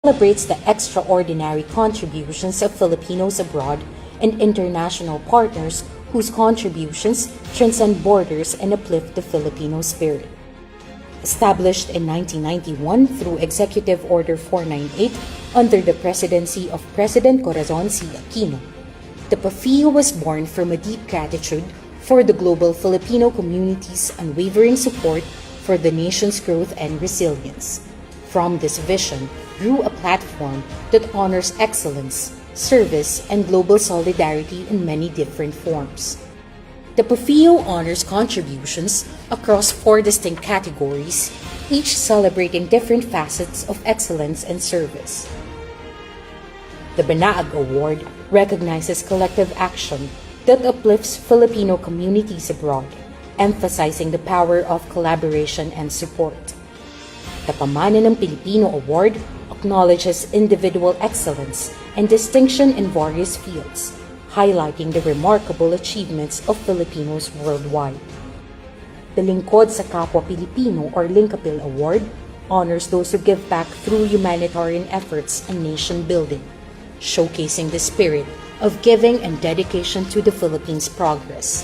celebrates the extraordinary contributions of Filipinos abroad and international partners whose contributions transcend borders and uplift the Filipino spirit. Established in 1991 through Executive Order 498 under the presidency of President Corazon C. Aquino, the PAFIO was born from a deep gratitude for the global Filipino community's unwavering support for the nation's growth and resilience. From this vision grew a platform that honors excellence, service, and global solidarity in many different forms. The PAFIO honors contributions across 4 distinct categories, each celebrating different facets of excellence and service. The Banaag Award recognizes collective action that uplifts Filipino communities abroad, emphasizing the power of collaboration and support. The Pamana ng Pilipino Award acknowledges individual excellence and distinction in various fields, highlighting the remarkable achievements of Filipinos worldwide. The Lingkod sa Kapwa Pilipino or Linkapil Award honors those who give back through humanitarian efforts and nation building, showcasing the spirit of giving and dedication to the Philippines' progress.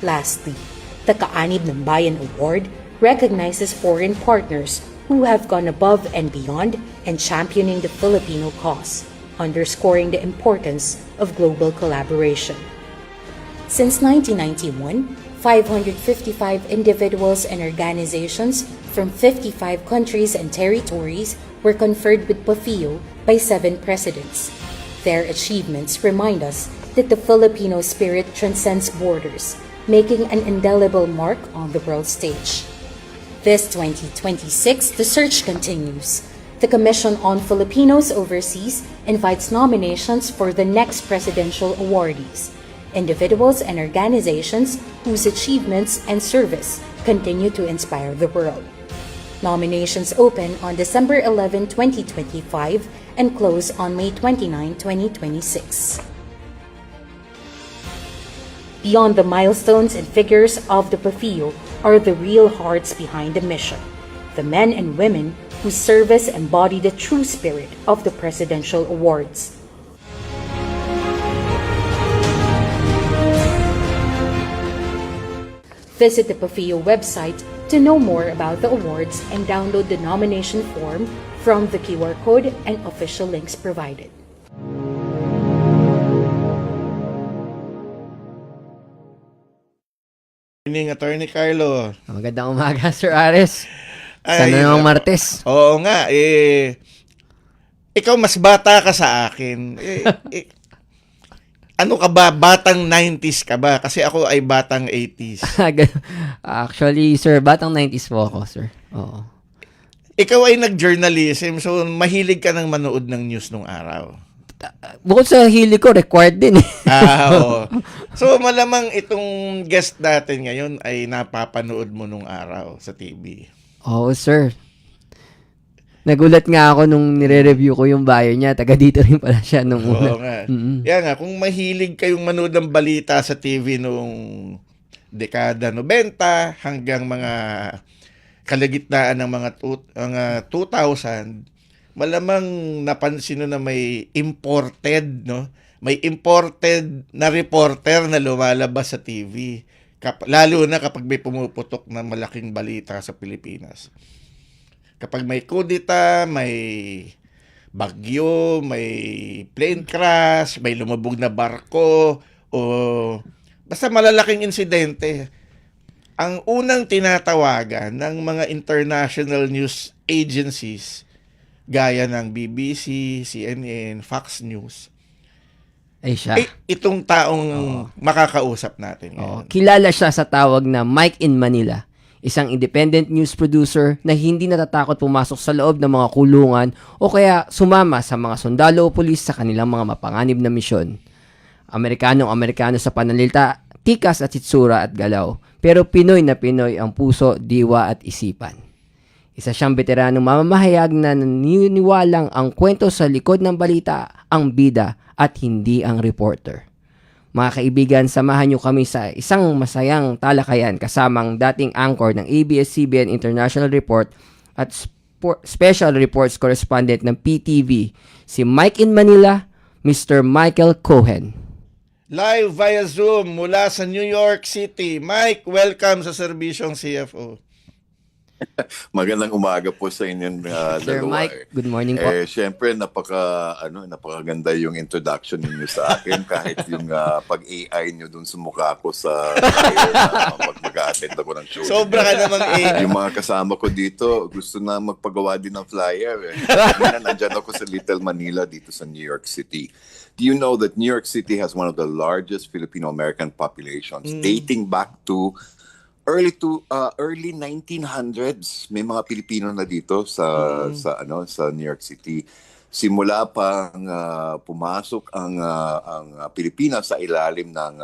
Lastly, the Kaanib ng Bayan Award recognizes foreign partners who have gone above and beyond in championing the Filipino cause, underscoring the importance of global collaboration. Since 1991, 555 individuals and organizations from 55 countries and territories were conferred with PAFIO by 7 presidents. Their achievements remind us that the Filipino spirit transcends borders, making an indelible mark on the world stage. This 2026, the search continues. The Commission on Filipinos Overseas invites nominations for the next presidential awardees, individuals and organizations whose achievements and service continue to inspire the world. Nominations open on December 11, 2025 and close on May 29, 2026. Beyond the milestones and figures of the PAFIO are the real hearts behind the mission, the men and women whose service embody the true spirit of the presidential awards. Visit the PAFIO website to know more about the awards and download the nomination form from the QR code and official links provided. Morning, Attorney Carlo. Magandang umaga, Sir Ares. Sana namang Martes. Oo nga, ikaw mas bata ka sa akin. Ano ka ba? Batang 90s ka ba? Kasi ako ay batang 80s. Actually, sir, batang 90s po ako, sir. Oo. Ikaw ay nag-journalism, so mahilig ka nang manood ng news nung araw. Bukod sa hilig ko, required din. Oo. So malamang itong guest natin ngayon ay napapanood mo nung araw sa TV. Oo, sir. Nagulat nga ako nung nire-review ko yung bio niya. Taga dito rin pala siya nung una. Oo nga. Yan nga, kung mahilig kayong manood ng balita sa TV nung dekada 90 hanggang mga kalagitnaan ng mga 2000, malamang napansin na may imported, no? May imported na reporter na lumalabas sa TV. Lalo na kapag may pumuputok na malaking balita sa Pilipinas. Kapag may kudeta, may bagyo, may plane crash, may lumubog na barko, o basta malalaking insidente, ang unang tinatawagan ng mga international news agencies gaya ng BBC, CNN, Fox News, ay siya. Itong taong makakausap natin ngayon. Kilala siya sa tawag na Mike in Manila, isang independent news producer na hindi natatakot pumasok sa loob ng mga kulungan o kaya sumama sa mga sundalo o pulis sa kanilang mga mapanganib na misyon. Amerikanong-Amerikano sa pananalita, tikas at hitsura at galaw, pero Pinoy na Pinoy ang puso, diwa at isipan. Isa siyang veteranong mamamahayag na naniniwalang ang kwento sa likod ng balita ang bida at hindi ang reporter. Mga kaibigan, samahan niyo kami sa isang masayang talakayan kasamang dating anchor ng ABS-CBN International Report at Special Reports Correspondent ng PTV, si Mike in Manila, Mr. Michael Cohen. Live via Zoom mula sa New York City. Mike, welcome sa Serbisyong CFO. Magandang umaga po sa inyong Sir dalawa. Mike, good morning po. Syempre napakaganda yung introduction niyo sa akin kahit yung pag-AI niyo dun sa mukha ko sa mag-attend ako ng show. Sobra ka namang AI. Yung mga kasama ko dito, gusto na magpagawa din ng flyer. Nandiyan ako sa Little Manila dito sa New York City. Do you know that New York City has one of the largest Filipino-American populations dating back to early 1900s? May mga Pilipino na dito sa New York City. Simula pang pumasok ang Pilipinas sa ilalim ng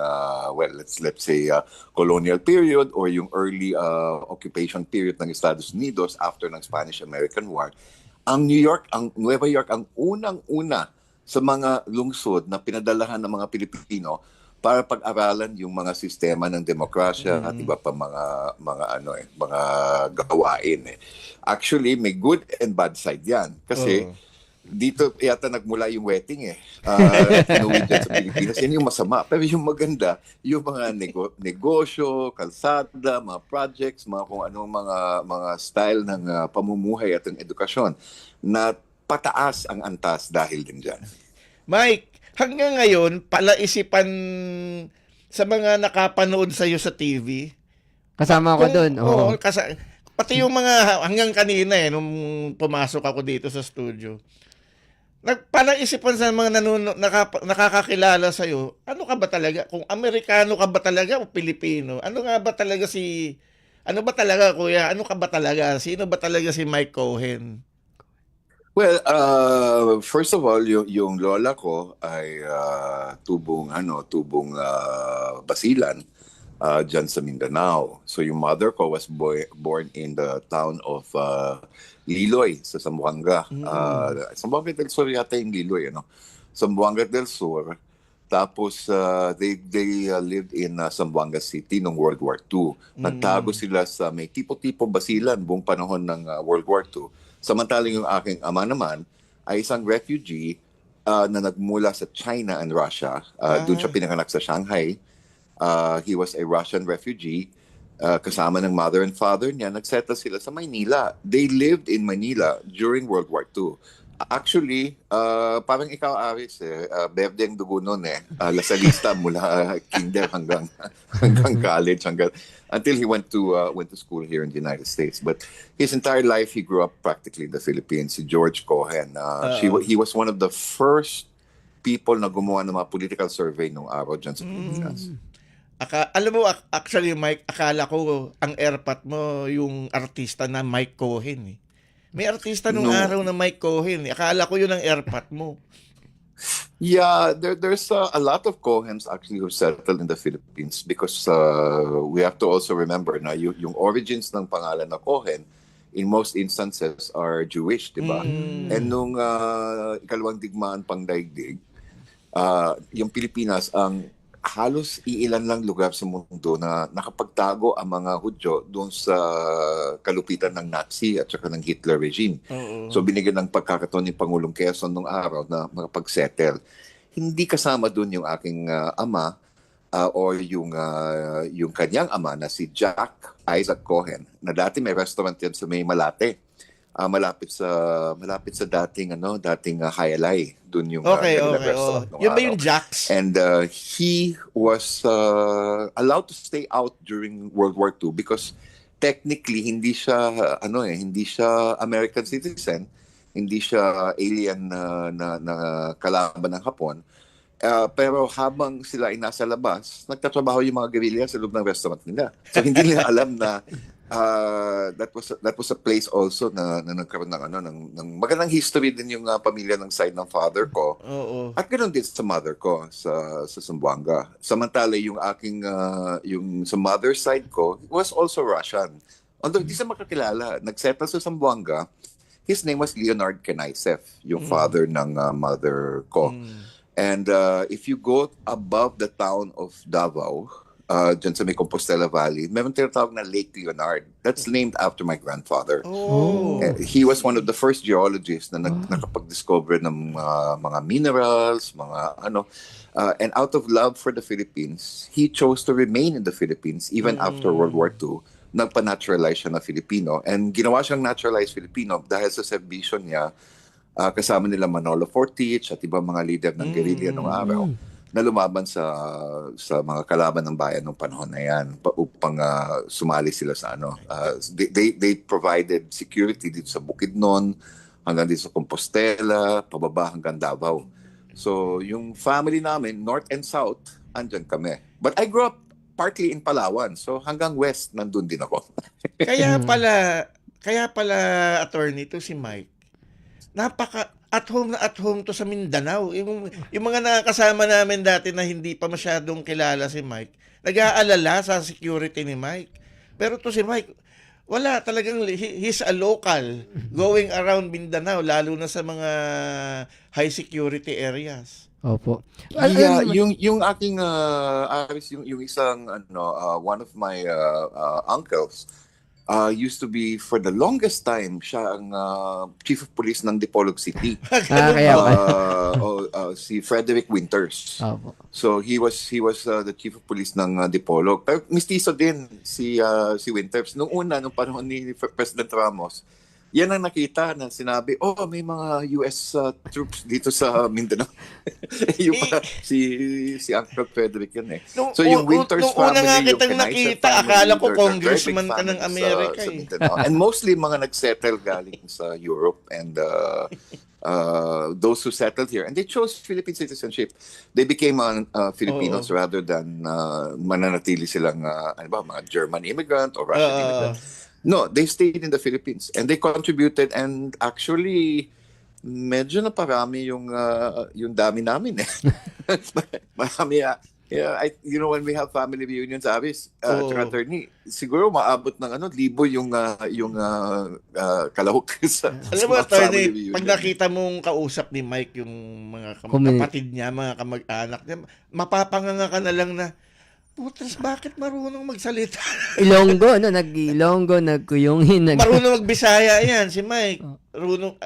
let's say colonial period or yung early occupation period ng Estados Unidos after ng Spanish-American War. Ang Nueva York ang unang-una sa mga lungsod na pinadalahan ng mga Pilipino para pag-aralan yung mga sistema ng demokrasya at iba pa mga gawain. Actually, may good and bad side 'yan kasi dito yata nagmula yung wedding inuwi dyan sa Pilipinas. Yan yung masama. Pero yung maganda, yung mga negosyo, kalsada, mga projects, mga kung anong mga style ng pamumuhay at ng edukasyon na pataas ang antas dahil din dyan. Mike, hanggang ngayon, palaisipan sa mga nakapanood sa'yo sa TV. Kasama ako doon. Oo, pati yung mga hanggang kanina nung pumasok ako dito sa studio. Palaisipan sa mga nakakakilala sa'yo, ano ka ba talaga? Kung Amerikano ka ba talaga o Pilipino? Ano ba talaga kuya? Ano ka ba talaga? Sino ba talaga si Mike Cohen? Well, first of all, yung lola ko ay tubong Basilan dyan sa Mindanao. So yung mother ko was born in the town of Liloy sa Zamboanga. Zamboanga del Sur yata yung Liloy, Zamboanga del Sur. Tapos they lived in Zamboanga City noong World War II. Nagtago sila sa may tipo-tipo Basilan buong panahon ng World War II. Samantalang yung aking ama naman ay isang refugee na nagmula sa China and Russia. Doon siya pinanganak sa Shanghai. He was a Russian refugee. Kasama ng mother and father niya, nagsettle sila sa Maynila. They lived in Manila during World War II. Actually, parang ikaw, Aris, berde ang dugo nun Lasalista mula kinder hanggang college, until he went to school here in the United States. But his entire life, he grew up practically in the Philippines. Si George Cohen, he was one of the first people na gumawa ng mga political survey nung araw dyan sa Pilipinas. Alam mo, actually, Mike, akala ko ang airpat mo yung artista na Mike Cohen. May artista nung araw na Mike Cohen. Akala ko yun ang airpat mo. Yeah, there's a lot of Cohens actually who settled in the Philippines because we have to also remember na yung origins ng pangalan na Cohen in most instances are Jewish, di ba? And nung ikalawang digmaan pangdaigdig, yung Pilipinas ang halos iilan lang lugar sa mundo na nakapagtago ang mga Hudyo doon sa kalupitan ng Nazi at saka ng Hitler regime. So binigyan ng pagkakataon ni Pangulong Quezon nung araw na makapag-settle. Hindi kasama doon yung aking ama or yung kanyang ama na si Jack Isaac Cohen na dati may restaurant yan sa may Malate. Malapit sa dating Hayalay, doon yung restaurant. Yun ba yung Jack's? And he was allowed to stay out during World War II because technically hindi siya American citizen, hindi siya alien na kalaban ng Hapon. Pero habang sila ay nasa labas, nagtatrabaho yung mga guerrilla sa loob ng restaurant nila. So hindi nila alam na that was a place also na nagkaroon ng magandang history din yung pamilya ng side ng father ko. At ganoon din sa mother ko sa Zamboanga. Samantala yung aking yung sa mother side ko was also Russian. Although hindi sa makakilala, nagsettle sa Zamboanga. His name was Leonard 𝐏𝐢𝐥𝐢𝐲𝐨𝐧, yung father ng mother ko. And if you go above the town of Davao, dyan sa may Compostela Valley. Meron tinatawag na Lake Leonard. That's named after my grandfather. He was one of the first geologists na nakapag-discover ng mga minerals, mga ano. And out of love for the Philippines, he chose to remain in the Philippines even after World War II. Nagpa-naturalize siya na Filipino. And ginawa siyang naturalized Filipino dahil sa serbisyo niya, kasama nila Manolo Fortich at ibang mga leader ng guerrilla noong araw na lumaban sa mga kalaban ng bayan ng panahon na yan upang sumali sila sa ano. They provided security dito sa Bukidnon, hanggang dito sa Compostela, pababa hanggang Davao. So yung family namin, north and south, andyan kami. But I grew up partly in Palawan. So hanggang west, nandun din ako. Kaya pala attorney to si Mike. Napaka at home to sa Mindanao. Yung mga nakakasama namin dati na hindi pa masyadong kilala si Mike, nag-aalala sa security ni Mike. Pero to si Mike, wala talagang, he's a local going around Mindanao, lalo na sa mga high security areas. Opo. Yeah, yung aking yung isang one of my uncles used to be, for the longest time, siya ang chief of police ng Dipolog City. Si Frederick Winters. So he was the chief of police ng Dipolog. Pero mistiso din si Winters. Nung panahon ni President Ramos, yan ang nakita na sinabi, may mga US troops dito sa Mindanao. Yung pala, si Uncle Frederick yun eh. So yung Winters family, nga yung kitang nakita, akala ko congressman ka ng Amerika eh. And mostly mga nagsettle galing sa Europe and those who settled here. And they chose Philippine citizenship. They became Filipinos rather than mananatili silang mga German immigrant or Russian immigrant. No, they stayed in the Philippines and they contributed, and actually medyo naparami yung dami namin eh. Marami when we have family reunions, Aris, attorney, siguro maabot ng libo yung kalahok sa alam mo, attorney, pag nakita mong kausap ni Mike yung mga kapatid niya, mga kamag-anak niya, mapapanganga ka na lang na, putas, bakit marunong magsalita? Ilonggo, nag-Ilonggo, nagkuyungin. Marunong magbisaya yan, si Mike. Marunong,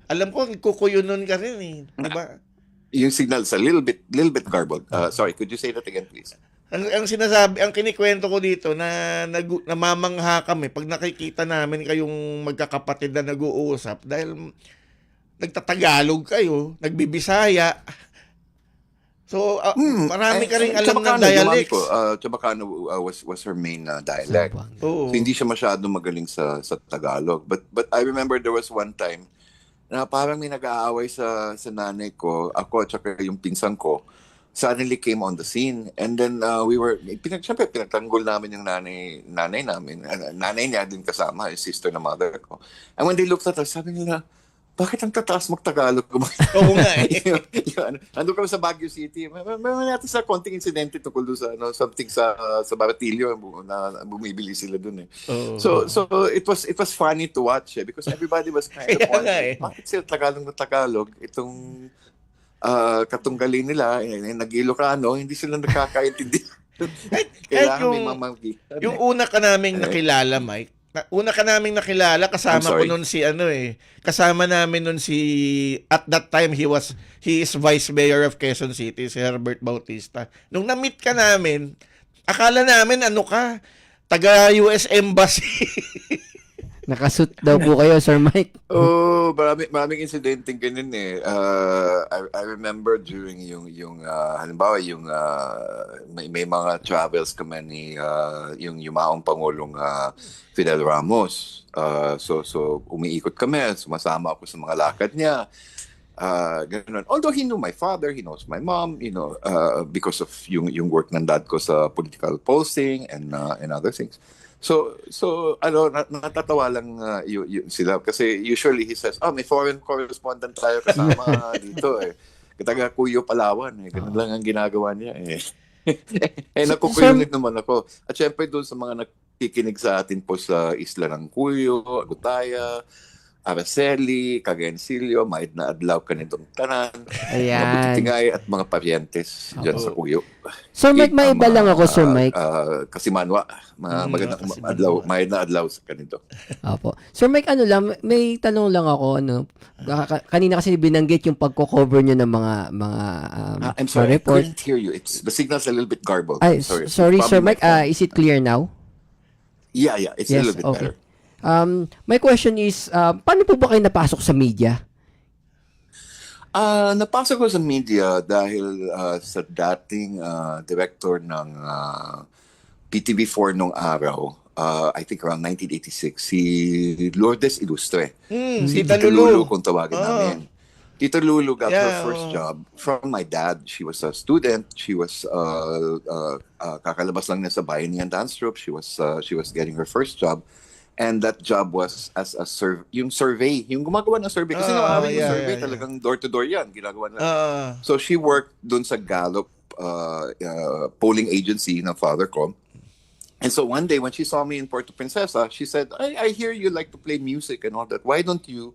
alam ko, kukuyunon ka rin eh. Diba? Yung signal sa little bit garbled. Sorry, could you say that again, please? Ang sinasabi, ang kinikwento ko dito na namamangha kami pag nakikita namin kayong magkakapatid na nag-uusap dahil nagtatagalog kayo, nagbibisaya. So, marami ka rin alam ng dialects. Chabacano was her main dialect. So, hindi siya masyadong magaling sa Tagalog. But I remember there was one time na parang may nag-aaway sa nanay ko, ako at saka yung pinsan ko, suddenly came on the scene. And then siyempre pinagtanggol namin yung nanay namin. Nanay niya din kasama, yung sister na mother ko. And when they looked at us, sabi nila, bakit ang tataas mag-Tagalog? Oo nga eh. Ando kami sa Baguio City. Meron natin sa konting insidente tungkol doon sa something sa Baratillo na bumibili sila doon eh. So it was funny to watch because everybody was kind of wondering, bakit sila Tagalog itong katunggali nila, nag-Ilocano, hindi sila nakakaintindi. Kailangan may mamagi. Yung una ka naming nakilala, Mike, kasama ko noon kasama namin noon at that time he is vice mayor of Quezon City, si Herbert Bautista. Nung na-meet ka namin, akala namin taga US Embassy. Nakasuit daw po kayo, Sir Mike. Maraming insidenteng ganun eh. I remember during halimbawa may mga travels kami ni yung yumaong Pangulong Fidel Ramos. So umiikot kami, sumasama ako sa mga lakad niya. Ganun. Although he knew my father, he knows my mom, because of yung work ng dad ko sa political posting and other things. So natatawa lang sila kasi usually he says, may foreign correspondent tayo kasama dito eh. Taga Cuyo, Palawan eh. Ganun lang ang ginagawa niya eh. Nakukuyungit naman ako. At syempre doon sa mga nakikinig sa atin po sa isla ng Cuyo, Agutaya, Araceli, 𝐒𝐿𝐥𝐢𝐥𝐢𝐲, maid na adlaw kanitong tanan, mga Ayan. butitingay at mga paryentes dyan sa Kuyo. Sir Mike, may iba lang ako, Sir Mike. Kasimanwa, magandang Kasimanwa. adlaw, maid na adlaw sa kanito. Opo. Sir Mike, ano lang, may tanong lang ako, kanina kasi binanggit yung pagko-cover nyo ng mga I'm sorry, I report. couldn't hear you. The signal's a little bit garbled. Ay, I'm sorry, Sir Probably Mike, my phone. is it clear now? Yeah, it's a little bit okay. better. My question is, paano po ba kayo napasok sa media? Napasok ko sa media dahil sa dating director ng PTV4 nung araw, I think around 1986, si Lourdes Ilustre. Si Tita Tita Lulu. Lulu kung tawagin namin. Tita Lulu got her Yeah, first job from my dad. She was a student. She was kakalabas lang niya sa Bayanihan Dance Troupe. She was getting her first job. And that job was as a yung survey, yung gumagawa ng survey. Kasi yung survey, talagang door-to-door yan. Ginagawa na. So she worked dun sa Gallup polling agency ng father ko. And so one day when she saw me in Puerto Princesa, she said, I hear you like to play music and all that. Why don't you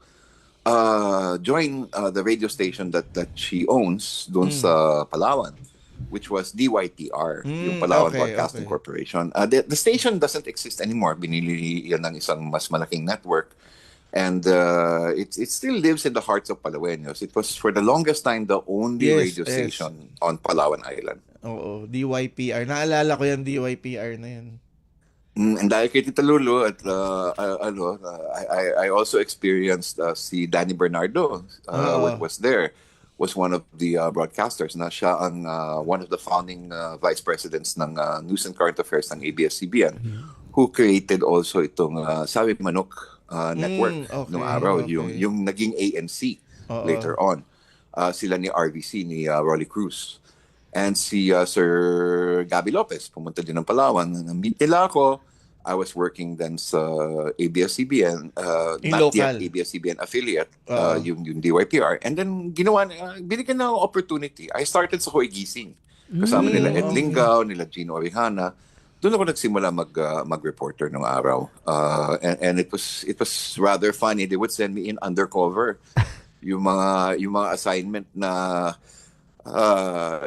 join the radio station that she owns dun sa Palawan, which was DYTR, yung Palawan Broadcasting Corporation. The station doesn't exist anymore. Binili yan ng isang mas malaking network. And it still lives in the hearts of Palaweños. It was for the longest time the only radio station on Palawan Island. Oo, DYPR. Naalala ko yan, DYPR na yan. And dahil kay Tita Lulu at I also experienced si Danny Bernardo was there, was one of the broadcasters na siya ang one of the founding vice presidents ng News and Current Affairs ng ABS-CBN, who created also itong Sabi Manok network noong araw, yung naging ANC later on. Sila ni RVC, ni Rolly Cruz. And si Sir Gabby Lopez, pumunta din ng Palawan. Na-meet nila ako. I was working then sa ABS-CBN, not yet ABS-CBN affiliate, yung DYPR. And then binigyan na ng opportunity. I started sa 𝐒𝐤𝐥𝐢𝐷. Kasama nila Ed Linggao, nila Gino Orihana. Doon ako nagsimula mag-reporter nung araw. And it was rather funny. They would send me in undercover. Yung mga assignment na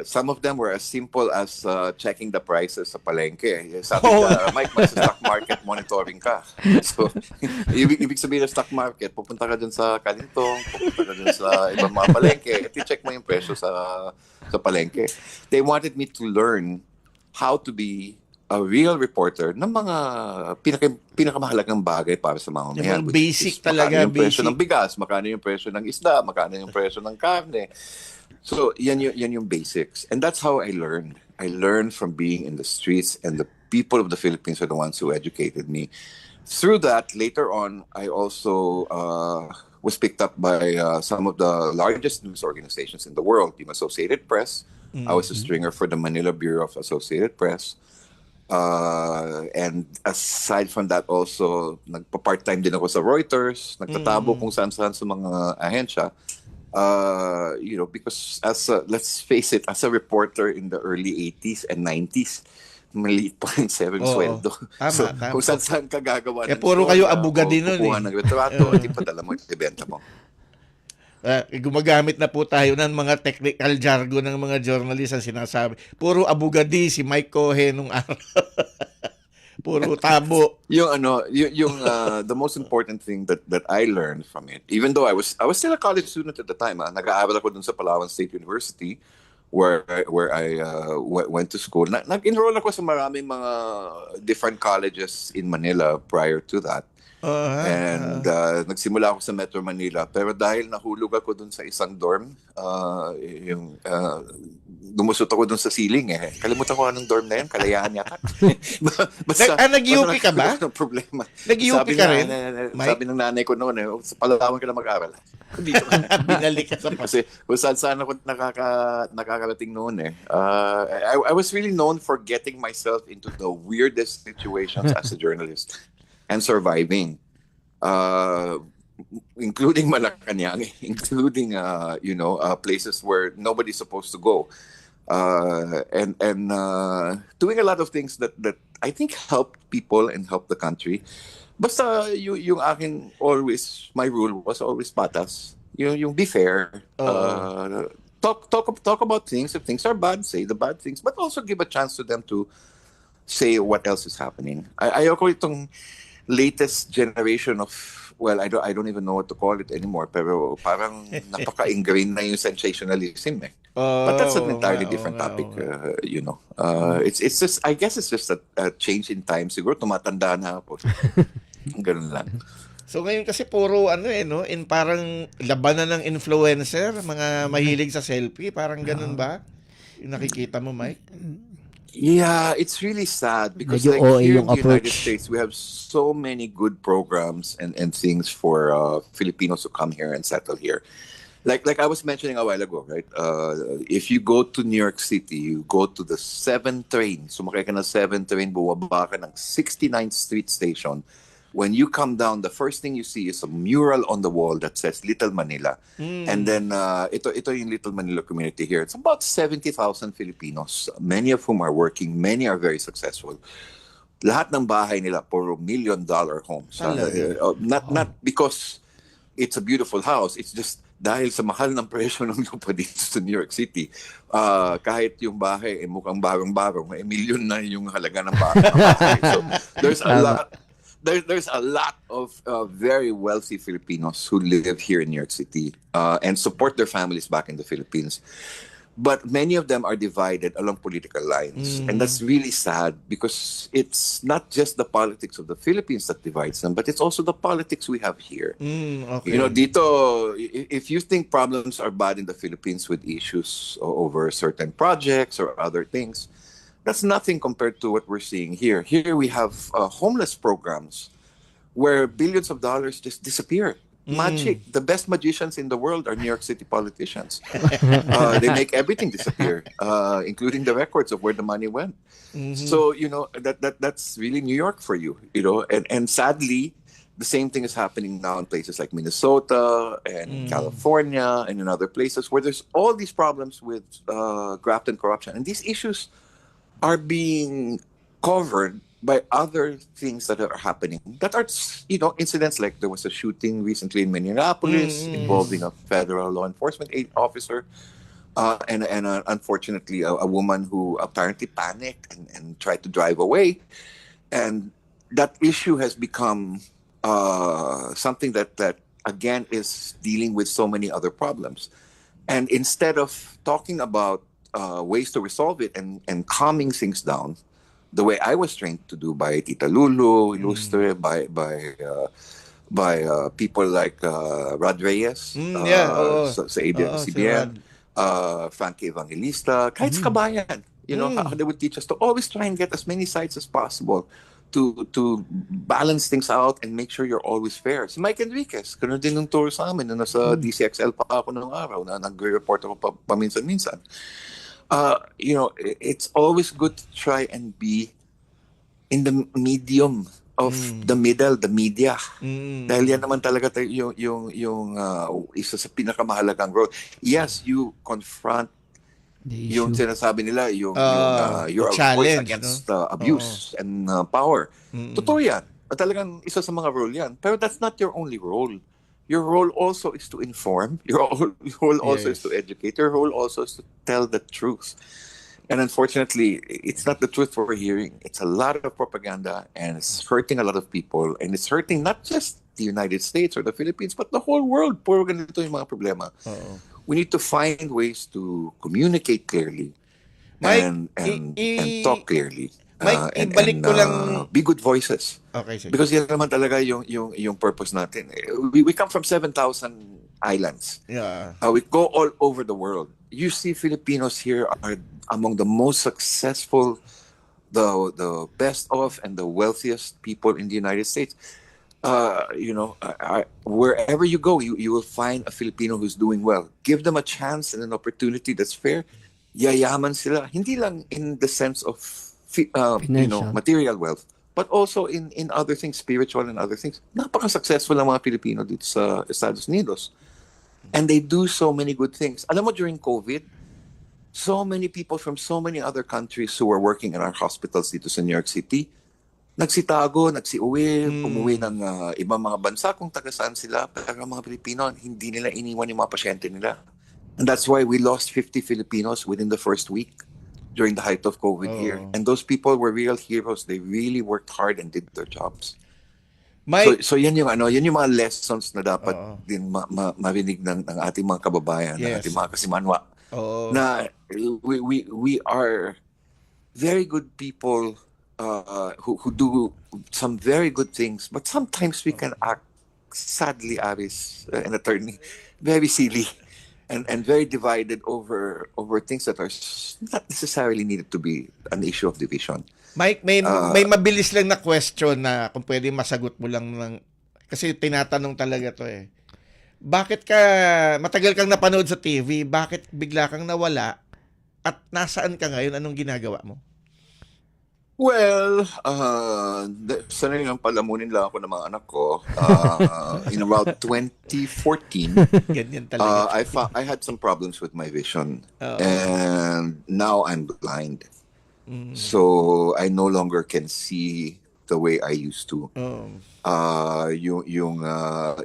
some of them were as simple as checking the prices sa palengke. Sabi ka, Mike, sa stock market monitoring ka. So, ibig sabihin ng stock market, pupunta ka dun sa Kalintong, pupunta ka dun sa ibang mga palengke, at i-check mo yung presyo sa palengke. They wanted me to learn how to be a real reporter ng mga pinakamahalagang bagay para sa mga mamayan. Yung basic talaga. Makano yung presyo ng bigas, makano yung presyo ng isda, makano yung presyo ng karne. So, yan yung basics. And that's how I learned. I learned from being in the streets, and the people of the Philippines are the ones who educated me. Through that, later on, I also was picked up by some of the largest news organizations in the world, yung Associated Press. I was a stringer for the Manila Bureau of Associated Press. And aside from that also, nagpa-part-time din ako sa Reuters, nagtatabo kung saan-saan sa mga ahensya. Because let's face it, as a reporter in the early 80s and 90s, maliit pa rin 7 sweldo. So, kung saan ka gagawa ng puro kayo abogado nun kukuha ng retrato, at ipadala mo, ibenta mo. Gumagamit na po tayo ng mga technical jargon ng mga journalist ang sinasabi. Puro abogadi si Michael Cohen nung araw. Puro tabo. The most important thing that I learned from it, even though I was still a college student at the time, nag-aaral ako dun sa Palawan State University where I went to school. Nag-enroll ako sa maraming mga different colleges in Manila prior to that. And nagsimula ako sa Metro Manila, pero dahil nahulog ako dun sa isang dorm, lumusot ako dun sa ceiling Kalimutan ko anong dorm na yun, Kalayaan yata. Nag-UP ka ba? Problema. Nag-UP ka rin? Sabi ng nanay ko noon, sa Palawan ka na mag-aral. Dito ka. Binalik ka sa Kasi kung saan ako nakakarating noon I was really known for getting myself into the weirdest situations as a journalist and surviving, including Malacanang, including places where nobody's supposed to go, and doing a lot of things that I think helped people and helped the country. Basta yung akin always, my rule was always patas. Yung be fair. Oo. Talk about things. If things are bad, say the bad things. But also give a chance to them to say what else is happening. Ayoko itong latest generation of, well, I don't even know what to call it anymore, pero parang napaka-ingrained na yung sensationalism eh. But that's an Oo nga, entirely oo different nga, topic, oo nga. It's just, I guess it's just a change in time. Siguro tumatanda na ako. Ganun lang. So ngayon kasi puro ano no, in parang labanan ng influencer, mga mahilig sa selfie, parang ganun ba? Yung nakikita mo, Mike? Yeah, it's really sad because Medyo like OA here in yung the United approach. States, we have so many good programs and things for Filipinos who come here and settle here. Like I was mentioning a while ago, right? If you go to New York City, you go to the 7 train, sumakay ka ng 7 train, bumaba ka ng 69th Street Station. When you come down, the first thing you see is a mural on the wall that says Little Manila. And then ito yung Little Manila community here. It's about 70,000 Filipinos, many of whom are working, many are very successful. Lahat ng bahay nila puro $1 million homes. Talaga? Not because it's a beautiful house, it's just dahil sa mahal ng presyo ng lupa dito sa New York City. Kahit yung bahay mukhang barong-barong, milyon na yung halaga ng bahay. So there's a lot. There's a lot of very wealthy Filipinos who live here in New York City and support their families back in the Philippines. But many of them are divided along political lines. And that's really sad because it's not just the politics of the Philippines that divides them, but it's also the politics we have here. Okay. You know, dito, if you think problems are bad in the Philippines with issues over certain projects or other things, that's nothing compared to what we're seeing here. Here we have homeless programs where billions of dollars just disappear. Magic. The best magicians in the world are New York City politicians. They make everything disappear, including the records of where the money went. So, you know, that's really New York for you, you know. And sadly, the same thing is happening now in places like Minnesota and California and in other places where there's all these problems with graft and corruption. And these issues are being covered by other things that are happening that are, you know, incidents like there was a shooting recently in Minneapolis involving a federal law enforcement officer and unfortunately a woman who apparently panicked and tried to drive away, and that issue has become something that again is dealing with so many other problems, and instead of talking about ways to resolve it and calming things down, the way I was trained to do by Tita Lulu, Ilustre, by people like Rod Reyes, sa ABS-CBN, Frankie Evangelista, kahit sa Kabayan. You know, how they would teach us to always try and get as many sides as possible to balance things out and make sure you're always fair. Si Mike Enriquez, ganun din yung tour sa amin na nasa DCXL pa ako ng araw na nagre-report ako paminsan-minsan. You know, it's always good to try and be in the medium of the middle, the media. Dahil yan naman talaga yung isa sa pinakamahalagang role. Yes, you confront yung sinasabi nila, your voice against abuse and power. Totoo yan. Talagang isa sa mga role yan. Pero that's not your only role. Your role also is to inform. Your role also is to educate. Your role also is to tell the truth. And unfortunately, it's not the truth we're hearing. It's a lot of propaganda, and it's hurting a lot of people. And it's hurting not just the United States or the Philippines, but the whole world. Puro ganito yung mga problema. We need to find ways to communicate clearly and talk clearly. Mike, ibalik ko lang be good voices. Okay, sige. Because yan naman talaga yung purpose natin. We come from 7,000 islands. Yeah. We go all over the world. You see Filipinos here are among the most successful, the best off, and the wealthiest people in the United States. You know, wherever you go, you will find a Filipino who's doing well. Give them a chance and an opportunity that's fair. Yayaman sila. Hindi lang in the sense of you know, material wealth, but also in other things, spiritual and other things. Napaka-successful ang mga Pilipino dito sa Estados Unidos. And they do so many good things. Alam mo, during COVID, so many people from so many other countries who were working in our hospitals dito sa New York City nagsitago, nagsiuwi, umuwi ng ibang mga bansa kung taga saan sila. Pero ang mga Pilipino, hindi nila iniwan yung mga pasyente nila. And that's why we lost 50 Filipinos within the first week during the height of COVID here. And those people were real heroes. They really worked hard and did their jobs. So yan yung mga lessons na dapat din marinig ng ating mga kababayan, ng ating mga kasimanwa. Na we are very good people who do some very good things, but sometimes we can act, sadly, Aris, an attorney, very silly and very divided over things that are not necessarily needed to be an issue of division. Mike, may mabilis lang na question na kung pwede masagot mo lang kasi tinatanong talaga to eh. Bakit matagal kang napanood sa TV, bakit bigla kang nawala at nasaan ka ngayon? Anong ginagawa mo? Well, sanay lang palamunin lang ako ng mga anak ko. In about 2014, Ganyan talaga. I had some problems with my vision. And now I'm blind. So I no longer can see the way I used to. Yung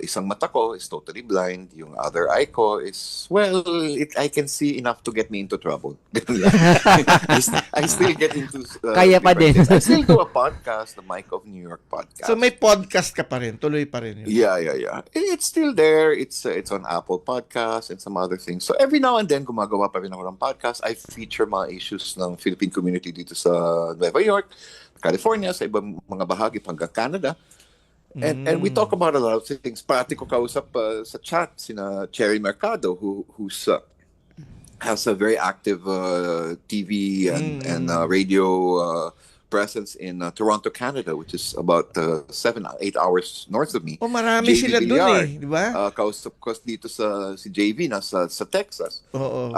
isang mata ko is totally blind. Yung other eye ko is, well, I can see enough to get me into trouble. I still get into Kaya pa din. I still do a podcast, the Mike of New York podcast. So may podcast ka pa rin, tuloy pa rin yun. Yeah. It's still there. It's on Apple Podcasts and some other things. So every now and then, gumagawa pa rin ako ng podcast. I feature mga issues ng Philippine community dito sa Nueva York, California, sa ibang mga bahagi hanggang Canada. And we talk about a lot of things. Parati ko kausap sa chat sina Cherry Mercado, who's has a very active TV and radio presence in Toronto, Canada, which is about 7-8 hours north of me. Marami JV sila dun Villar, eh, di ba? Kausap ko dito si JV sa Texas. Oo.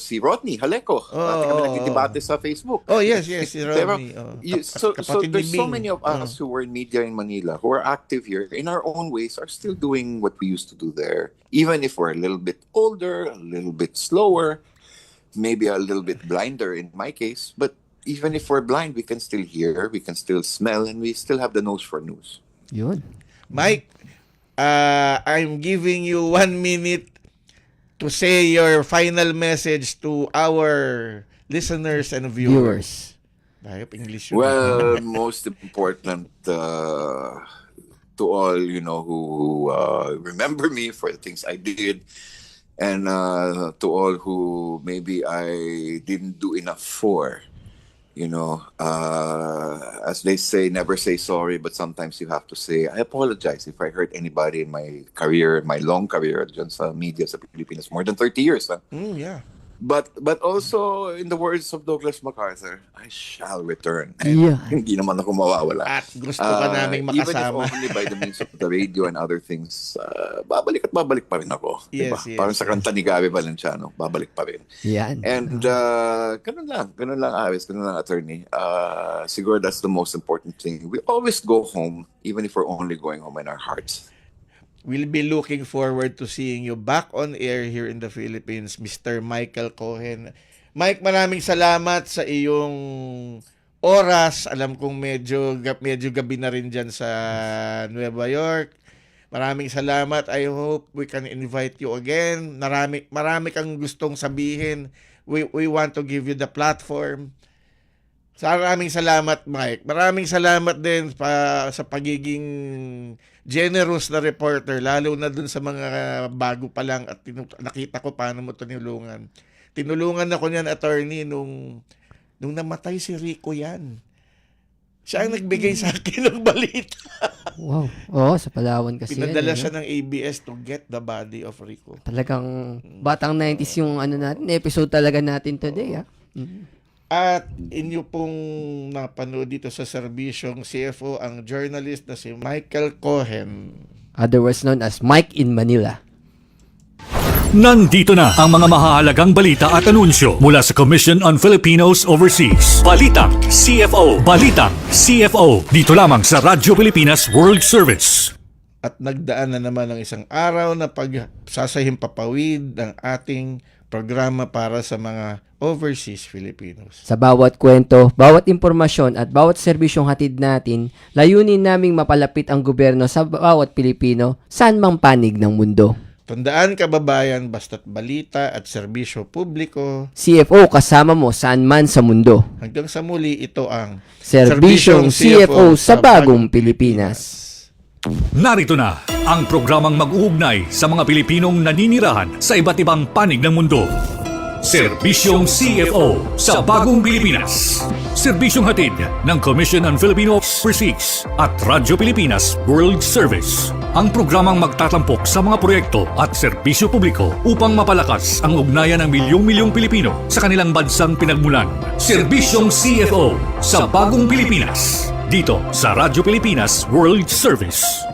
Si Rodney Haleco. Kami nagdidebate sa Facebook. Yes, si Rodney. So there's so many of us who were in media in Manila who are active here in our own ways, are still doing what we used to do there. Even if we're a little bit older, a little bit slower, maybe a little bit blinder in my case, but even if we're blind, we can still hear, we can still smell, and we still have the nose for news. Yun. Mike, I'm giving you 1 minute to say your final message to our listeners and viewers. English. Well, most important to all, who remember me for the things I did, and to all who maybe I didn't do enough for. As they say, never say sorry, but sometimes you have to say, I apologize if I hurt anybody in my career, my long career dyan sa media sa Pilipinas, more than 30 years. Yeah. But also, in the words of Douglas MacArthur, I shall return. Yeah. Hindi naman ako mawawala. At gusto ka naming makasama. Even if only by the means of the radio and other things, babalik at babalik pa rin ako. Yes, diba? yes, Parang sa kanta ni Gabi Valenciano, babalik pa rin. Yan. And ganun lang, Aris, ganun lang, attorney. Siguro that's the most important thing. We always go home, even if we're only going home in our hearts. We'll be looking forward to seeing you back on air here in the Philippines, Mr. Michael Cohen. Mike, maraming salamat sa iyong oras. Alam kong medyo gabi na rin dyan sa Nueva York. Maraming salamat. I hope we can invite you again. Marami kang gustong sabihin. We want to give you the platform. Maraming salamat, Mike. Maraming salamat din sa pagiging generous na reporter, lalo na dun sa mga bago pa lang at nakita ko paano mo tinulungan. Tinulungan ako niyan, attorney, nung namatay si Rico yan. Siya ang nagbigay sa akin ng balita. Wow. Oo, sa Palawan kasi Pinadala siya ng ABS to get the body of Rico. Talagang batang 90s yung episode talaga natin today. At inyo pong napanood dito sa Serbisyong CFO ang journalist na si Michael Cohen. Otherwise known as Mike in Manila. Nandito na ang mga mahahalagang balita at anunsyo mula sa Commission on Filipinos Overseas. Balitang CFO. Balitang CFO. Dito lamang sa Radyo Pilipinas World Service. at nagdaan na naman ng isang araw na pagsasahimpapawid ng ating programa para sa mga overseas Filipinos. Sa bawat kwento, bawat impormasyon at bawat serbisyong hatid natin, layunin naming mapalapit ang gobyerno sa bawat Pilipino saan mang panig ng mundo. Tandaan kababayan, basta't balita at serbisyo publiko. CFO kasama mo saan man sa mundo. Hanggang sa muli, ito ang Serbisyong CFO sa Bagong Pilipinas. Narito na ang programang mag-uugnay sa mga Pilipinong naninirahan sa iba't ibang panig ng mundo. Serbisyong CFO sa Bagong Pilipinas. Serbisyong hatid ng Commission on Filipinos Overseas at Radyo Pilipinas World Service. Ang programang magtatampok sa mga proyekto at serbisyo publiko upang mapalakas ang ugnayan ng milyong-milyong Pilipino sa kanilang bansang pinagmulan. Serbisyong CFO sa Bagong Pilipinas. Dito sa Radyo Pilipinas World Service.